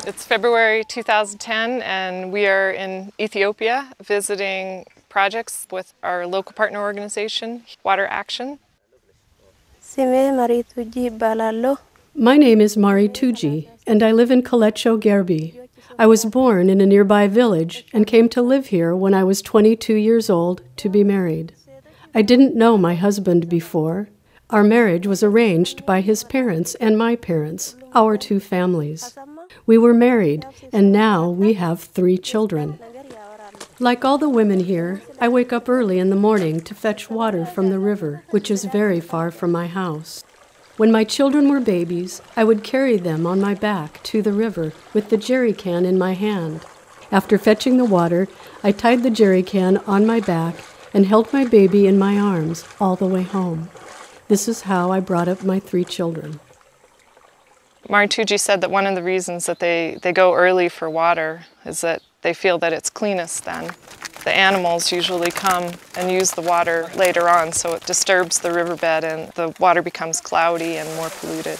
It's February 2010 and we are in Ethiopia visiting projects with our local partner organization, Water Action. My name is Mari Tuji and I live in Kalecho Gerbi. I was born in a nearby village and came to live here when I was 22 years old to be married. I didn't know my husband before. Our marriage was arranged by his parents and my parents, our two families. We were married, and now we have 3 children. Like all the women here, I wake up early in the morning to fetch water from the river, which is very far from my house. When my children were babies, I would carry them on my back to the river with the jerry can in my hand. After fetching the water, I tied the jerry can on my back and held my baby in my arms all the way home. This is how I brought up my 3 children. Mari Tuji said that one of the reasons that they go early for water is that they feel that it's cleanest then. The animals usually come and use the water later on, so it disturbs the riverbed and the water becomes cloudy and more polluted.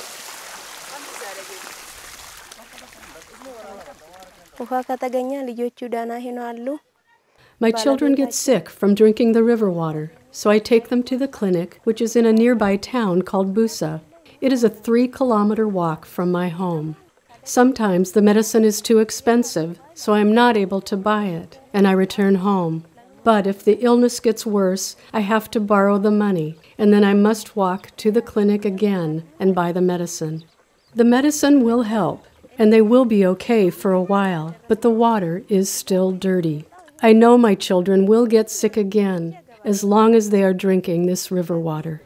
My children get sick from drinking the river water, so I take them to the clinic, which is in a nearby town called Busa. It is a 3-kilometer walk from my home. Sometimes the medicine is too expensive, so I am not able to buy it, and I return home. But if the illness gets worse, I have to borrow the money, and then I must walk to the clinic again and buy the medicine. The medicine will help, and they will be okay for a while, but the water is still dirty. I know my children will get sick again, as long as they are drinking this river water.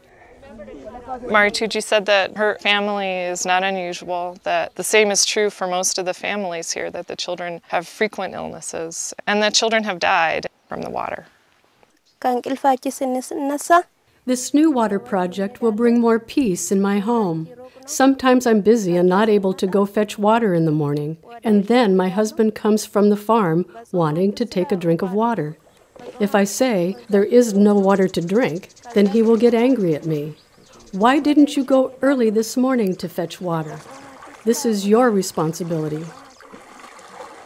Mari Tuji said that her family is not unusual, that the same is true for most of the families here, that the children have frequent illnesses, and that children have died from the water. This new water project will bring more peace in my home. Sometimes I'm busy and not able to go fetch water in the morning, and then my husband comes from the farm wanting to take a drink of water. If I say there is no water to drink, then he will get angry at me. Why didn't you go early this morning to fetch water? This is your responsibility.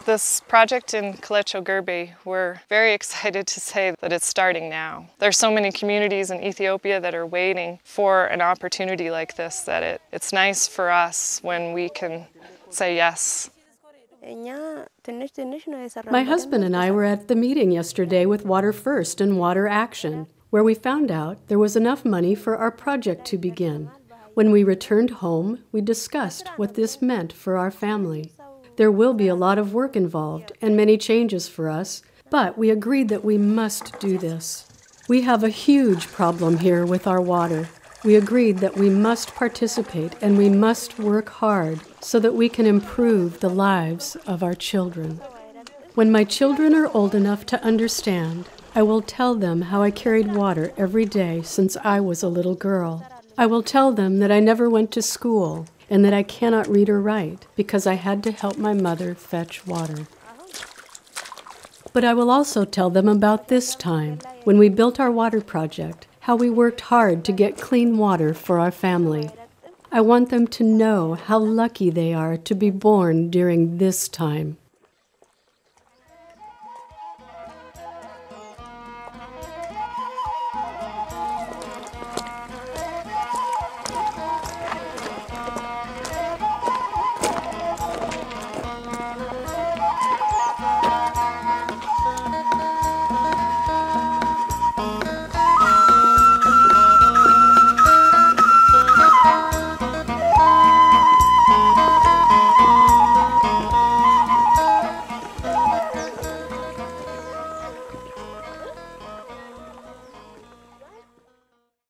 This project in Kalecho Gerbi, we're very excited to say that it's starting now. There's so many communities in Ethiopia that are waiting for an opportunity like this that it's nice for us when we can say yes. My husband and I were at the meeting yesterday with Water1st and Water Action, where we found out there was enough money for our project to begin. When we returned home, we discussed what this meant for our family. There will be a lot of work involved and many changes for us, but we agreed that we must do this. We have a huge problem here with our water. We agreed that we must participate and we must work hard so that we can improve the lives of our children. When my children are old enough to understand, I will tell them how I carried water every day since I was a little girl. I will tell them that I never went to school and that I cannot read or write because I had to help my mother fetch water. But I will also tell them about this time, when we built our water project, how we worked hard to get clean water for our family. I want them to know how lucky they are to be born during this time.